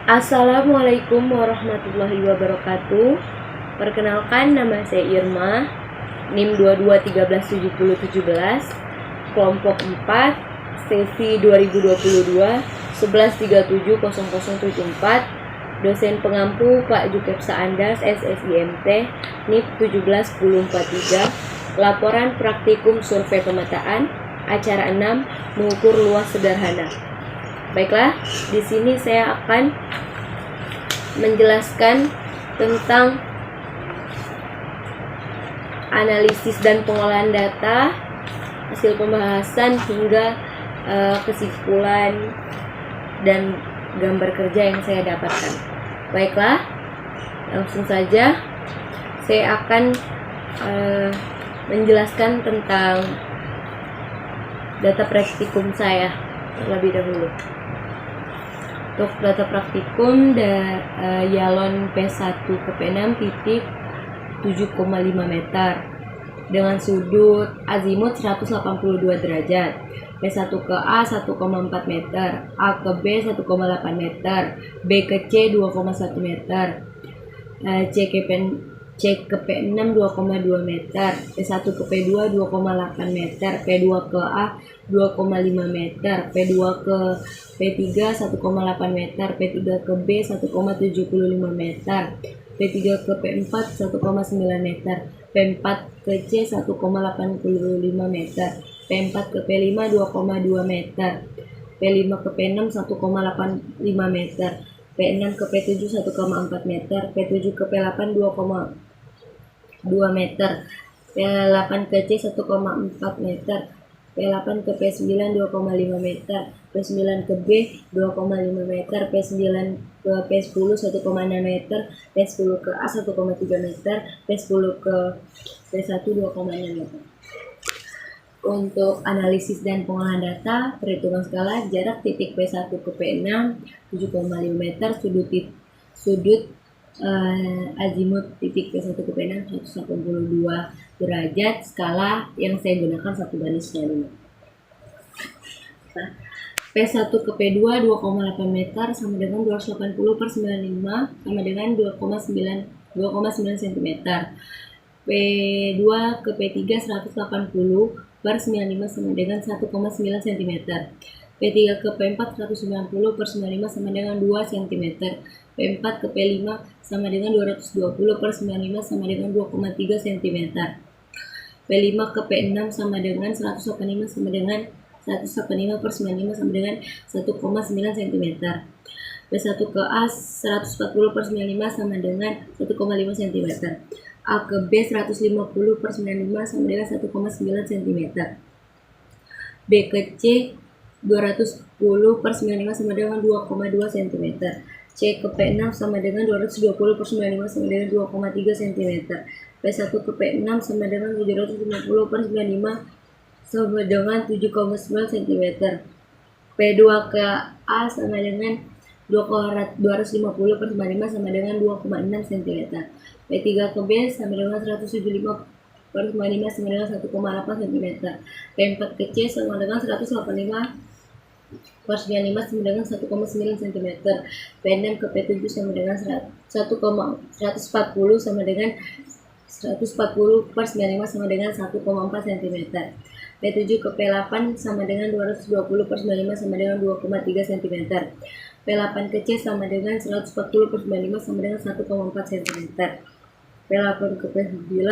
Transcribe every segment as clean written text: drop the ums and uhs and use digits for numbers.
Assalamualaikum warahmatullahi wabarakatuh. Perkenalkan, nama saya Irma, NIM 22137017, kelompok 4, sesi 2022 11370074, dosen pengampu Pak Jukepsa Andas SSIMT, NIP 17043, laporan praktikum survei pemetaan, acara 6, mengukur luas sederhana. Baiklah, di sini saya akan menjelaskan tentang analisis dan pengolahan data, hasil pembahasan hingga kesimpulan dan gambar kerja yang saya dapatkan. Baiklah, langsung saja saya akan menjelaskan tentang data praktikum saya terlebih dahulu. Untuk data praktikum Yalon P1 ke P6 titik 7,5 meter dengan sudut azimut 182 derajat, P1 ke A 1,4 meter, A ke B 1,8 meter, B ke C 2,1 meter, C ke P6 2,2 meter, P1 ke P2 2,8 meter, P2 ke A 2,5 meter, P2 ke P3 1,8 meter, P3 ke B 1,75 meter, P3 ke P4 1,9 meter, P4 ke C 1,85 meter, P4 ke P5 2,2 meter, P5 ke P6 1,85 meter, P6 ke P7 1,4 meter, P7 ke P8 2 meter, P8 ke C 1,4 meter, P8 ke P9 2,5 meter, P9 ke B 2,5 meter, P9 ke P10 1,6 meter, P10 ke A 1,3 meter, P10 ke P1 2,6 meter. Untuk analisis dan pengolahan data, perhitungan skala jarak titik P1 ke P6 7,5 meter, sudut azimut titik P1 ke P6 182 derajat, skala yang saya gunakan 1:5. P1 ke P2 2,8 meter sama dengan 280/95 sama dengan 2,9 cm. P2 ke P3 180/95 sama dengan 1,9 cm. P3 ke P4 190/95 sama dengan 2 cm. P4 ke P5 sama dengan 220/95 sama dengan 2,3 cm. P5 ke P6 sama dengan 185 sama dengan 185/95 sama dengan 1,9 cm. P1 ke A 140/95 sama dengan 1,5 cm. A ke B 150/95 sama dengan 1,9 cm. B ke C 210/95 sama dengan 2,2 cm. C ke P6 sama dengan 220/95 sama dengan 2,3 cm. P1 ke P6 sama dengan 750/95 sama dengan 7,9 cm. P2 ke A sama dengan 250/95 sama dengan 2,6 cm. P3 ke B sama dengan 175/95 sama dengan 1,8 cm. P4 ke C sama dengan 185/95 sama dengan 1,9 cm. P6 ke P7 sama dengan 140 sama dengan 140/95 sama dengan 1,4 cm. P7 ke P8 sama dengan 220/95 sama dengan 2,3 cm. P8 ke C sama dengan 140/95 sama dengan 1,4 cm. P8 ke P9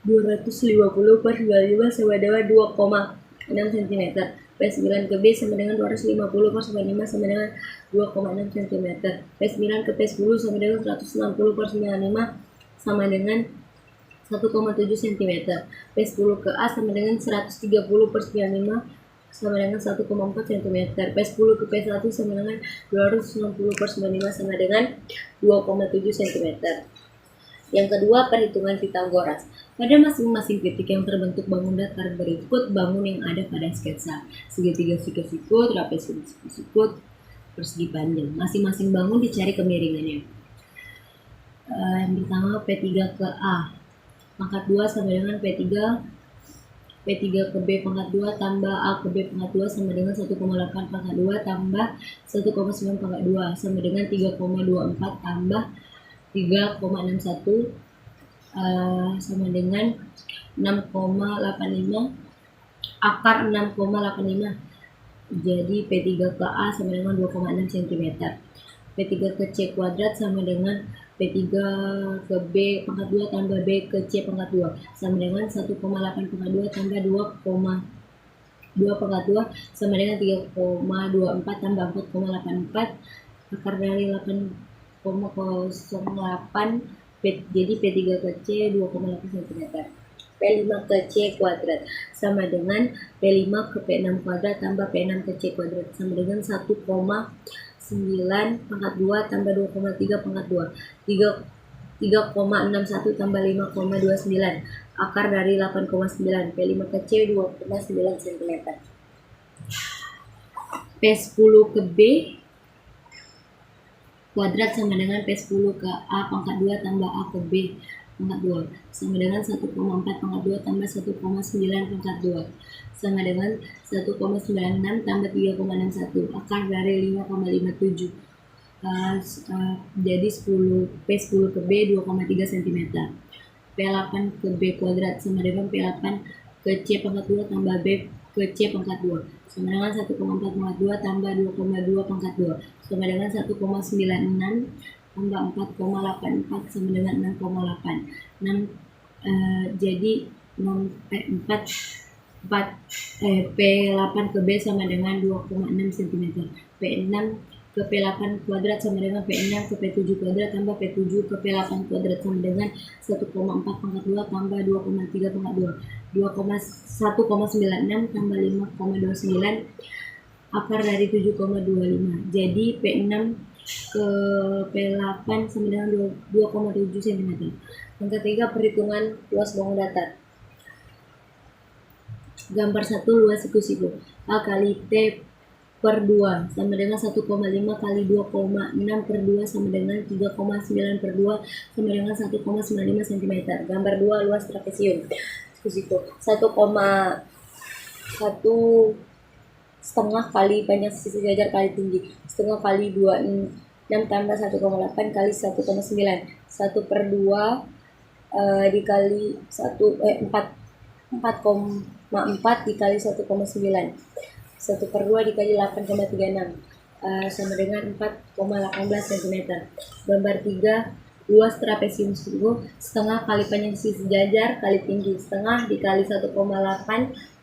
250/95 sama dengan 2,6 cm. P9 ke B sama dengan 250/95 sama dengan 2,6 cm. P9 ke P10 sama dengan 160/95 sama dengan 1,7 cm. P10 ke A sama dengan 130/95 sama dengan 1,4 cm. P10 ke P1 sama dengan 260/95 sama dengan 2,7 cm. Yang kedua, perhitungan Pythagoras. Pada masing-masing titik yang terbentuk bangun datar berikut bangun yang ada pada sketsa. Segitiga sikut, trapesius sikut, persegi panjang. Masing-masing bangun dicari kemiringannya. Yang pertama P3 ke A. Pangkat 2 sama dengan P3 P3 ke B pangkat 2 tambah A ke B pangkat 2 sama dengan 1,8 pangkat 2 tambah 1,9 pangkat 2 sama dengan 3,24 tambah 3,61 sama dengan 6,85 akar 6,85. Jadi P3 ke A sama dengan 2,6 cm. P3 ke C kuadrat sama dengan P3 ke B pangkat 2 tambah B ke C pangkat 2 sama dengan 1,8 pangkat 2 tambah 2,2 pangkat 2 sama dengan 3,24 tambah 4,84 akar dari 8,08. Jadi P3 ke C 2,8 cm. P5 ke C kuadrat sama dengan P5 ke P6 kuadrat tambah P6 ke C kuadrat sama dengan 1,9 pangkat 2 tambah 2,3 pangkat 2 3,61 tambah 5,29 akar dari 8,9. P5 ke C 2,9 cm. P10 ke B kuadrat sama dengan P10 ke A pangkat 2 tambah A ke B pangkat 2 sama dengan 1,4 pangkat 2 tambah 1,9 pangkat 2 sama dengan 1,96 tambah 3,61 akar dari 5,57. Jadi P10 ke B 2,3 cm. P8 ke B kuadrat sama dengan P8 ke C pangkat 2 tambah B ke C pangkat 2 sama dengan 1,4 pangkat 2 tambah 2,2 pangkat 2 sama dengan 1,96 tambah 4,84 sama dengan 6,8. Jadi P8 ke B sama dengan 2,6 cm. P6 ke P8 kuadrat sama dengan P6 ke P7 kuadrat tambah P7 ke P8 kuadrat sama dengan 1,4 pangkat 2 tambah 2,3 pangkat 2 1,96 tambah 5,29 akar dari 7,25. Jadi P6 ke P8 sama dengan 2,7 cm. Yang ketiga, perhitungan luas bangun datar. Gambar 1, luas siku-siku A kali T per 2 sama dengan 1,5 kali 2,6 per 2 sama dengan 3,9 per 2 sama dengan 1,95 cm. Gambar 2, luas trapesium siku-siku 1,1 setengah kali panjang sisi sejajar kali tinggi setengah kali 26 tambah 1,8 kali 1,9 1 per 2 dikali 4,4 dikali 1,9 1 per 2 dikali 8,36 sama dengan 4,18 cm. Gambar 3, luas trapesium siku setengah kali panjang sisi sejajar kali tinggi setengah dikali 1,8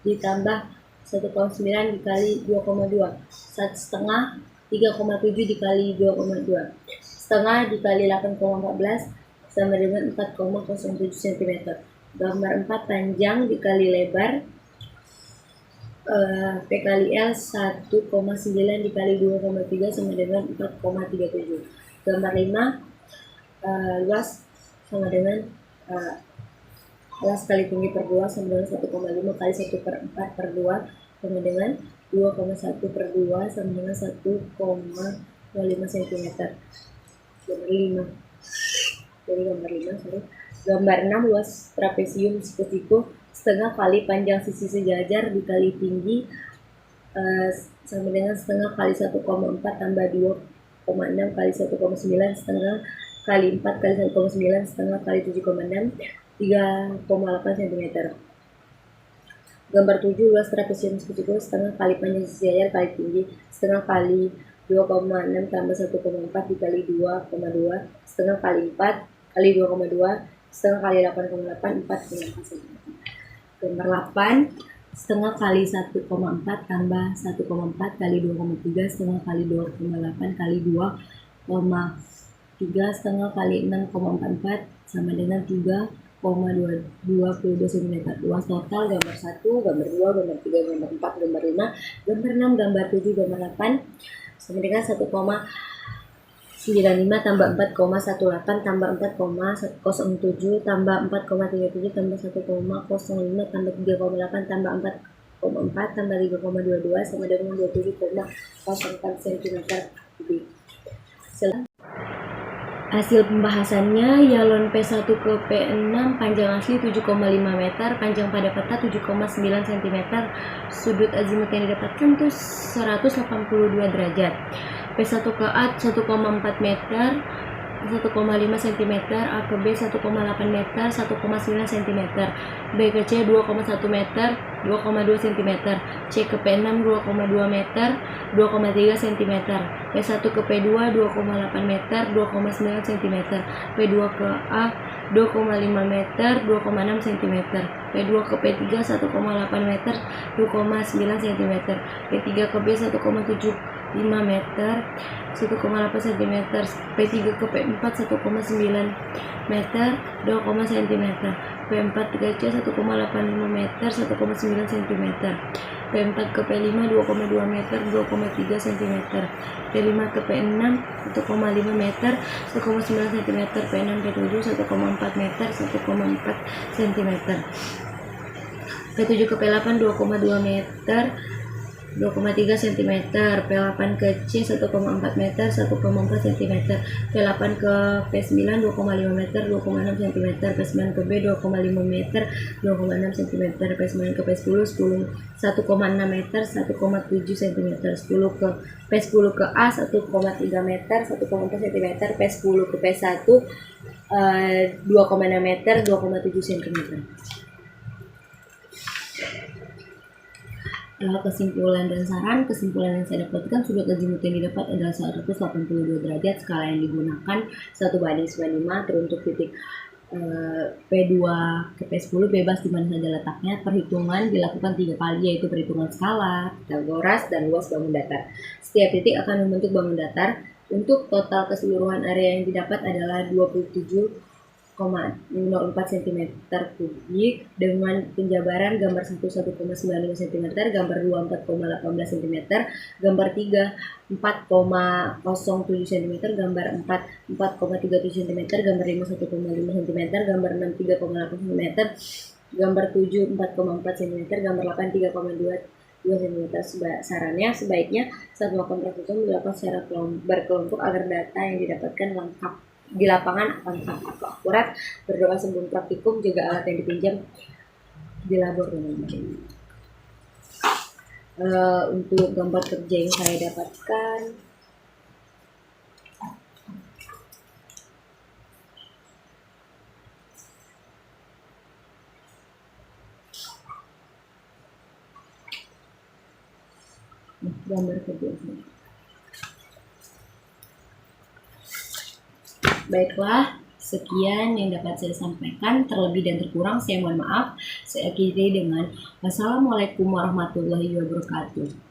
ditambah 1,9 dikali 2,2 setengah 3,7 dikali 2,2 setengah dikali 8,14 sama dengan 4,07 cm. Gambar 4, panjang dikali lebar P kali L 1,9 dikali 2,3 sama dengan 4,37. Gambar 5, luas sama dengan luas kali tinggi per 2 sama dengan 1,5 kali 1 per 4 per 2 sama dengan 2,1 per 2 sama dengan 1,5 cm. Gambar 5. Jadi gambar 5, sorry. Gambar 6, luas trapesium siku-siku setengah kali panjang sisi sejajar dikali tinggi sama dengan setengah kali 1,4 tambah 2,6 kali 1,9 setengah kali 4 kali 1,9 setengah kali 7,6 3,8 cm. Gambar 7, luas trapesium siku-siku setengah kali panjang sisi sejajar kali tinggi setengah kali 2,6 tambah 1,4 dikali 2,2 setengah kali 4 kali 2,2 setengah kali 8,8 4,8 cm. Gambar 8, setengah kali 1,4 tambah 1,4 kali 2,3 setengah kali 2,8 kali 2,3 setengah kali 6,44 sama dengan 3,22 cm. Luas total gambar 1, gambar 2, gambar 3, gambar 4, gambar 5, gambar 6, gambar 7, gambar 8 sama dengan 1,95 tambah 4,18 tambah 4,07 tambah 4,37 tambah 1,05 tambah 3,8 tambah 4,4 tambah 3,22 sama dengan 27,04 cm kubik. Hasil pembahasannya, Yalon P1 ke P6 panjang asli 7,5 meter, panjang pada peta 7,9 cm, sudut azimut yang didapatkan tuh 182 derajat. P1 ke A 1,4 meter, 1,5 cm, A ke B 1,8 meter, 1,9 cm, B ke C 2,1 meter, 2,2 cm, C ke P6 2,2 meter, 2,3 cm, P1 ke P2 2,8 meter, 2,9 cm, P2 ke A 2,5 meter, 2,6 cm, P2 ke P3 1,8 meter, 2,9 cm, P3 ke B 1,75 meter, 1,8 cm, P3 ke P4 1,9 meter, 2, cm, P4 ke C 1,85 meter, 1,9 cm, P4 ke P5 2,2 meter, 2,3 cm, P5 ke P6 1,5 meter, 1,9 cm, P6 P7 1,4 meter, 1,4 cm, P7 ke P8 2,2 meter, 2,3 cm, P8 ke C 1,4 meter, 1,4 cm, P8 ke P9 2,5 meter, 2,6 cm, P9 ke B 2,5 meter, 2,6 cm, P9 ke P10 1,6 meter, 1,7 cm, 10 ke P10 ke A 1,3 meter, 1,4 cm, P10 ke P1 2,6 meter, 2,7 cm. Kesimpulan dan saran. Kesimpulan yang saya dapatkan, sudut azimut yang didapat adalah 182 derajat. Skala yang digunakan 1:9,5 teruntuk titik P2 ke P10 bebas di mana saja letaknya. Perhitungan dilakukan 3 kali, yaitu perhitungan skala, Pythagoras, dan luas bangun datar. Setiap titik akan membentuk bangun datar. Untuk total keseluruhan area yang didapat adalah 27,04 cm kubik dengan penjabaran gambar 1 1,95 cm, gambar 2 4,18 cm, gambar 3 4,07 cm, gambar 4 4,37 cm, gambar 5 1,5 cm, gambar 6 3,8 cm, gambar 7 4,4 cm, gambar 8 3,2 cm. Sarannya sebaiknya saat melakukan praktikum dilakukan secara berkelompok agar data yang didapatkan lengkap di lapangan lengkap atau akurat. Berdoa sebelum praktikum, jaga alat yang dipinjam di labor dan lain-lain. Untuk gambar kerja yang saya dapatkan, gambar kerja ini. Baiklah, sekian yang dapat saya sampaikan. Terlebih dan terkurang saya mohon maaf. Saya akhiri dengan wassalamualaikum warahmatullahi wabarakatuh.